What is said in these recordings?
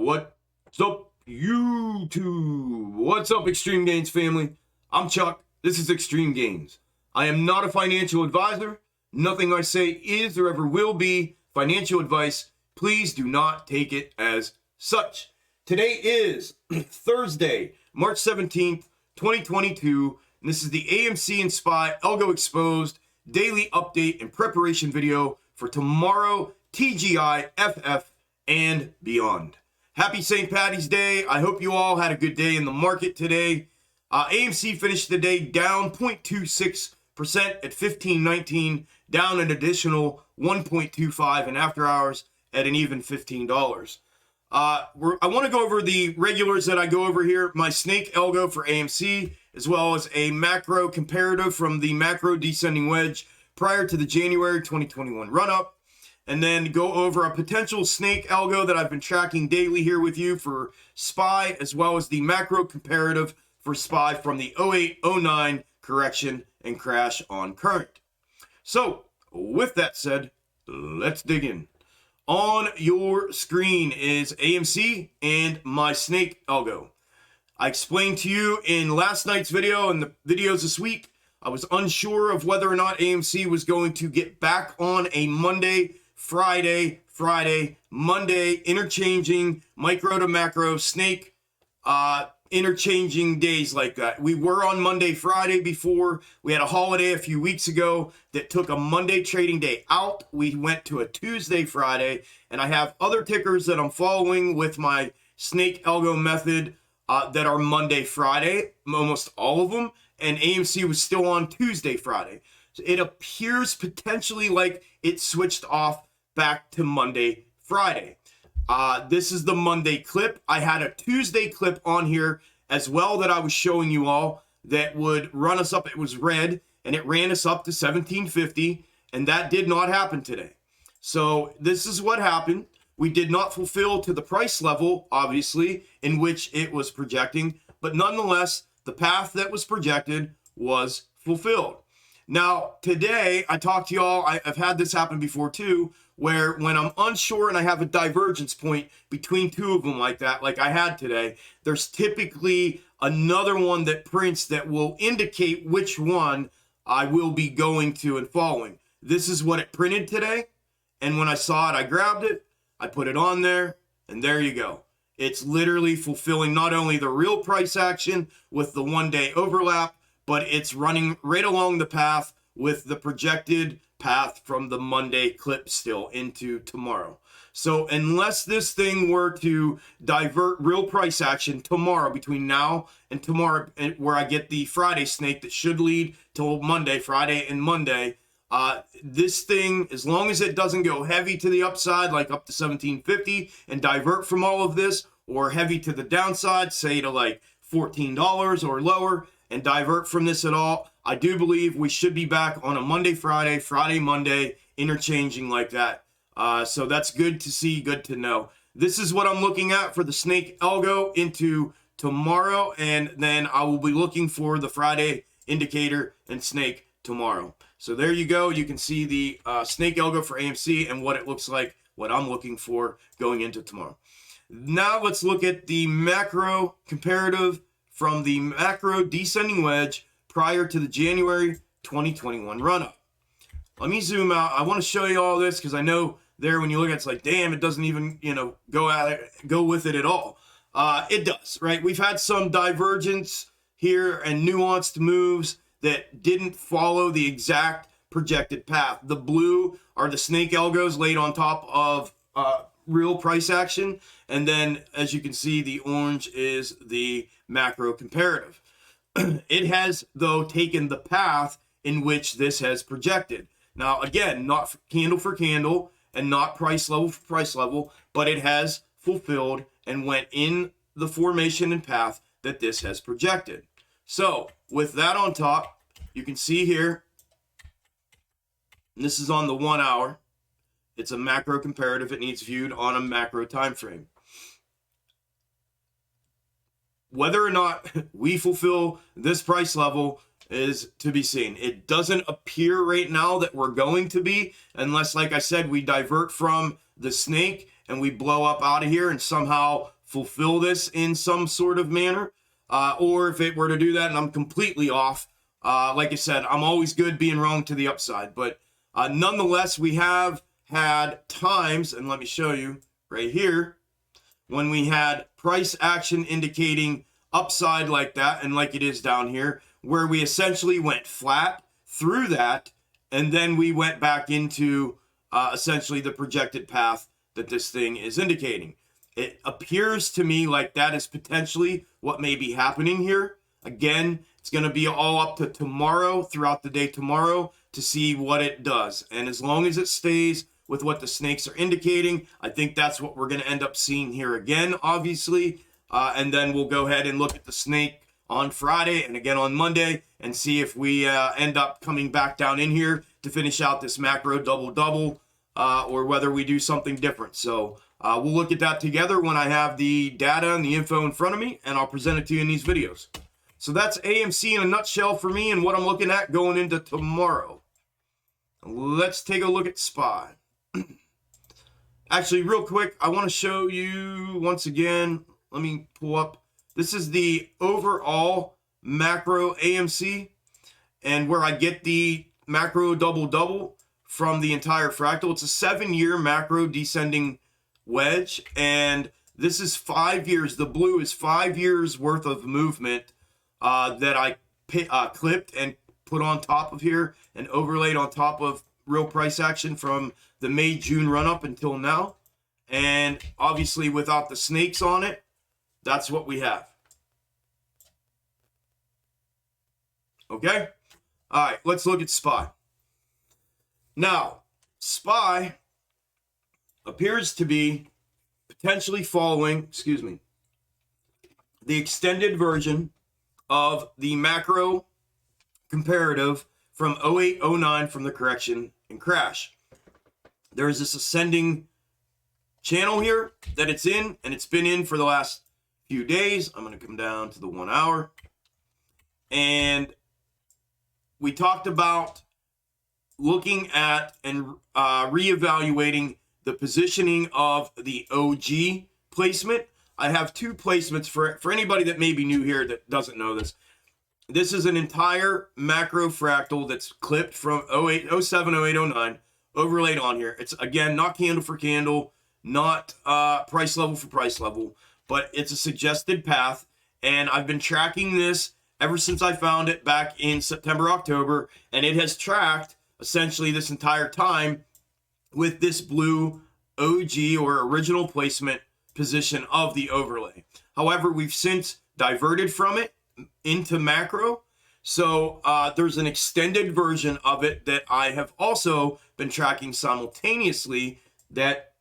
What's up, YouTube? What's up, Extreme Gains family? I'm Chuck. This is Extreme Gains. I am not a financial advisor. Nothing I say is or ever will be financial advice. Please do not take it as such. Today is Thursday, March 17th, 2022, and this is the AMC and SPY Algo Exposed daily update and preparation video for tomorrow, TGI, FF, and beyond. Happy St. Paddy's Day. I hope you all had a good day in the market today. AMC finished the day down 0.26% at 15.19, down an additional 1.25 in after hours at an even $15. I want to go over the regulars that I go over here, my snake algo for AMC, as well as a macro comparative from the macro descending wedge prior to the January 2021 run-up, and then go over a potential snake algo that I've been tracking daily here with you for SPY, as well as the macro comparative for SPY from the 08-09 correction and crash on current. So, with that said, let's dig in. On your screen is AMC and my snake algo. I explained to you in last night's video and the videos this week, I was unsure of whether or not AMC was going to get back on a Monday, Friday, Monday, interchanging micro to macro, snake, interchanging days like that. We were on Monday, Friday before. We had a holiday a few weeks ago that took a Monday trading day out. We went to a Tuesday, Friday, and I have other tickers that I'm following with my snake algo method that are Monday, Friday, almost all of them, and AMC was still on Tuesday, Friday. So it appears potentially like it switched off back to Monday, Friday. This is the Monday clip. I had a Tuesday clip on here as well that I was showing you all that would run us up. It was red, and it ran us up to 1750, and that did not happen today. So this is what happened. We did not fulfill to the price level, obviously, in which it was projecting, but nonetheless, the path that was projected was fulfilled. Now, today, I talked to y'all, I've had this happen before too, where when I'm unsure and I have a divergence point between two of them like that, like I had today, there's typically another one that prints that will indicate which one I will be going to and following. This is what it printed today, and when I saw it, I grabbed it, I put it on there, and there you go. It's literally fulfilling not only the real price action with the one-day overlap, but it's running right along the path with the projected path from the Monday clip still into tomorrow. So unless this thing were to divert real price action tomorrow, between now and tomorrow, where I get the Friday snake that should lead till Monday, Friday and Monday, this thing, as long as it doesn't go heavy to the upside, like up to 1750 and divert from all of this, or heavy to the downside, say to like $14 or lower, and divert from this at all, I do believe we should be back on a Monday, Friday, Friday, Monday, interchanging like that. So that's good to see, good to know. This is what I'm looking at for the snake algo into tomorrow, and then I will be looking for the Friday indicator and snake tomorrow. So there you go. You can see the snake algo for AMC and what it looks like, what I'm looking for going into tomorrow. Now let's look at the macro comparative from the macro descending wedge prior to the January 2021 run-up. Let me zoom out. I want to show you all this because I know there when you look at it, it's like, damn, it doesn't even, go with it at all. It does, right? We've had some divergence here and nuanced moves that didn't follow the exact projected path. The blue are the snake algos laid on top of real price action, and then as you can see, the orange is the macro comparative. It has, though, taken the path in which this has projected. Now, again, not candle for candle and not price level for price level, but it has fulfilled and went in the formation and path that this has projected. So, with that on top, you can see here, and this is on the 1 hour, it's a macro comparative. It needs viewed on a macro time frame. Whether or not we fulfill this price level is to be seen. It doesn't appear right now that we're going to be, unless, like I said, we divert from the snake and we blow up out of here and somehow fulfill this in some sort of manner, or if it were to do that and I'm completely off. Like I said, I'm always good being wrong to the upside, but nonetheless, we have had times, and let me show you right here, when we had price action indicating upside like that, and like it is down here, where we essentially went flat through that, and then we went back into essentially the projected path that this thing is indicating. It appears to me like that is potentially what may be happening here. Again, it's going to be all up to tomorrow, throughout the day tomorrow, to see what it does. And as long as it stays with what the snakes are indicating, I think that's what we're going to end up seeing here again, obviously. And then we'll go ahead and look at the snake on Friday and again on Monday and see if we end up coming back down in here to finish out this macro double-double, or whether we do something different. So we'll look at that together when I have the data and the info in front of me, and I'll present it to you in these videos. So that's AMC in a nutshell for me and what I'm looking at going into tomorrow. Let's take a look at SPY. Actually, real quick, I want to show you once again. Let me pull up. This is the overall macro AMC, and where I get the macro double-double from the entire fractal. It's a 7-year macro descending wedge, and this is 5 years. The blue is 5 years worth of movement that I clipped and put on top of here and overlaid on top of real price action from the May-June run-up until now. And obviously without the snakes on it, that's what we have. Okay? All right, let's look at SPY. Now, SPY appears to be potentially following, the extended version of the macro comparative from 08-09 from the correction and crash. There's this ascending channel here that it's in, and it's been in for the last few days. I'm going to come down to the 1 hour. And we talked about looking at and reevaluating the positioning of the OG placement. I have two placements for anybody that may be new here that doesn't know this. This is an entire macro fractal that's clipped from 07, 08, 09, overlaid on here. It's, again, not candle for candle, not price level for price level, but it's a suggested path. And I've been tracking this ever since I found it back in September, October, and it has tracked essentially this entire time with this blue OG or original placement position of the overlay. However, we've since diverted from it into macro. So there's an extended version of it that I have also been tracking simultaneously, that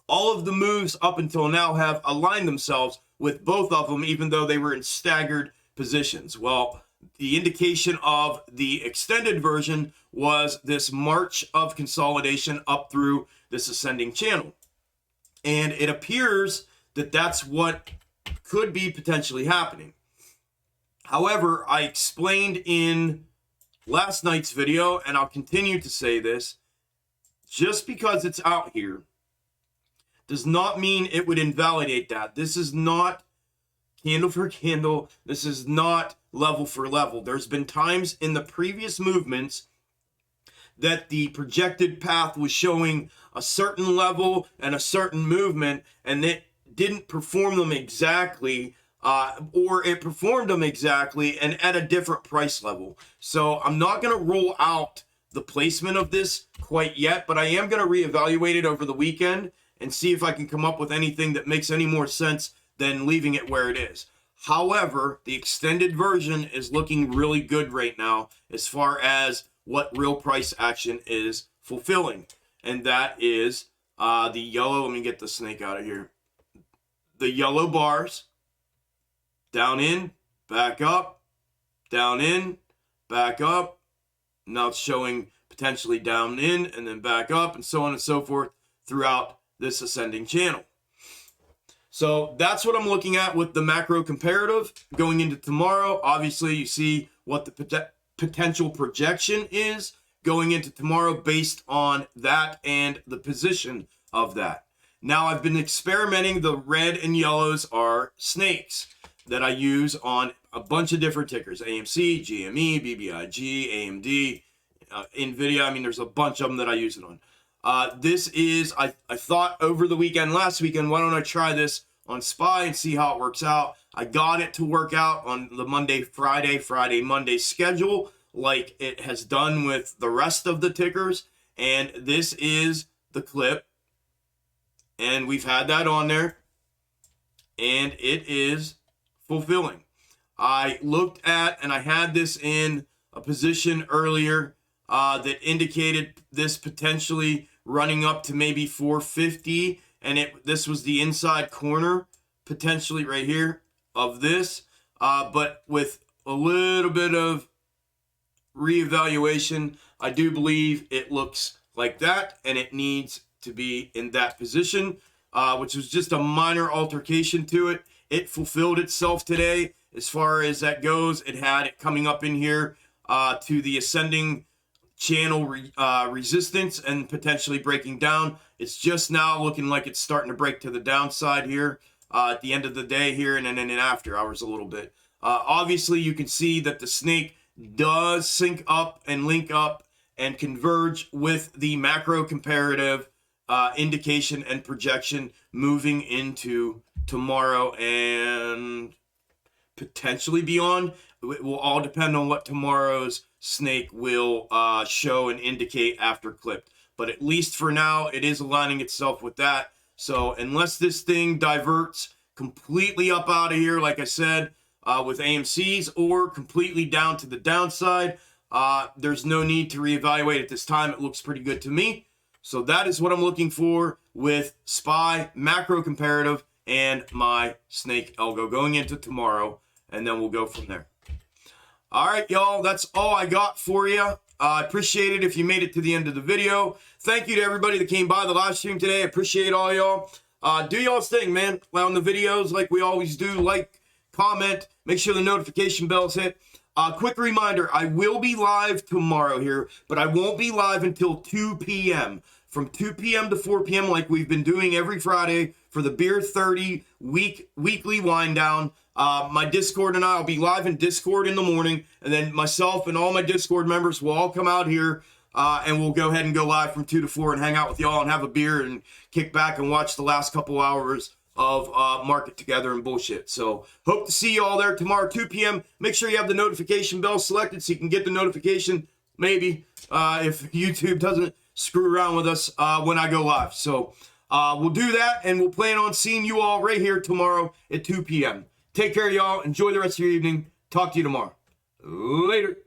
all of the moves up until now have aligned themselves with both of them, even though they were in staggered positions. Well, the indication of the extended version was this march of consolidation up through this ascending channel. And it appears that that's what could be potentially happening. However, I explained in last night's video, and I'll continue to say this, just because it's out here does not mean it would invalidate that. This is not candle for candle. This is not level for level. There's been times in the previous movements that the projected path was showing a certain level and a certain movement, and it didn't perform them exactly, or it performed them exactly and at a different price level. So I'm not going to roll out the placement of this quite yet, but I am going to reevaluate it over the weekend and see if I can come up with anything that makes any more sense than leaving it where it is. However, the extended version is looking really good right now as far as what real price action is fulfilling. And that is the yellow, let me get the snake out of here. The yellow bars, down in, back up, down in, back up. Now it's showing potentially down in and then back up, and so on and so forth throughout this ascending channel. So that's what I'm looking at with the macro comparative going into tomorrow. Obviously, you see what the potential projection is going into tomorrow based on that and the position of that. Now I've been experimenting. The red and yellows are snakes that I use on a bunch of different tickers. AMC, GME, BBIG, AMD, NVIDIA. I mean, there's a bunch of them that I use it on. This is, I thought over the weekend, last weekend, why don't I try this on SPY and see how it works out. I got it to work out on the Monday, Friday, Monday schedule like it has done with the rest of the tickers. And this is the clip. And we've had that on there. And it is fulfilling. I looked at, and I had this in a position earlier that indicated this potentially running up to maybe 450. And this was the inside corner, potentially right here, of this. But with a little bit of reevaluation, I do believe it looks like that, and it needs to be in that position, which was just a minor altercation to it. It fulfilled itself today as far as that goes. It had it coming up in here to the ascending channel resistance and potentially breaking down. It's just now looking like it's starting to break to the downside here at the end of the day here, and then in after hours a little bit. Obviously, you can see that the snake does sync up and link up and converge with the macro comparative indication and projection moving into tomorrow and potentially beyond. It will all depend on what tomorrow's snake will show and indicate after clipped. But at least for now, it is aligning itself with that. So unless this thing diverts completely up out of here, like I said, with AMCs, or completely down to the downside, there's no need to reevaluate at this time. It looks pretty good to me. So that is what I'm looking for with SPY, macro comparative, and my snake algo going into tomorrow, and then we'll go from there. All right, y'all, that's all I got for you. I appreciate it if you made it to the end of the video. Thank you to everybody that came by the live stream today. I appreciate all y'all. Do y'all's thing, man, on the videos like we always do. Like, comment, make sure the notification bell's hit. Quick reminder, I will be live tomorrow here, but I won't be live until 2 p.m. From 2 p.m. to 4 p.m. like we've been doing every Friday for the Beer 30 weekly wind down. My Discord and I will be live in Discord in the morning, and then myself and all my Discord members will all come out here, and we'll go ahead and go live from 2 to 4 and hang out with y'all and have a beer and kick back and watch the last couple hours of market together and bullshit. So hope to see you all there tomorrow, 2 p.m. Make sure you have the notification bell selected so you can get the notification, maybe, if YouTube doesn't screw around with us when I go live. So we'll do that, and we'll plan on seeing you all right here tomorrow at 2 p.m. Take care, y'all. Enjoy the rest of your evening. Talk to you tomorrow. Later.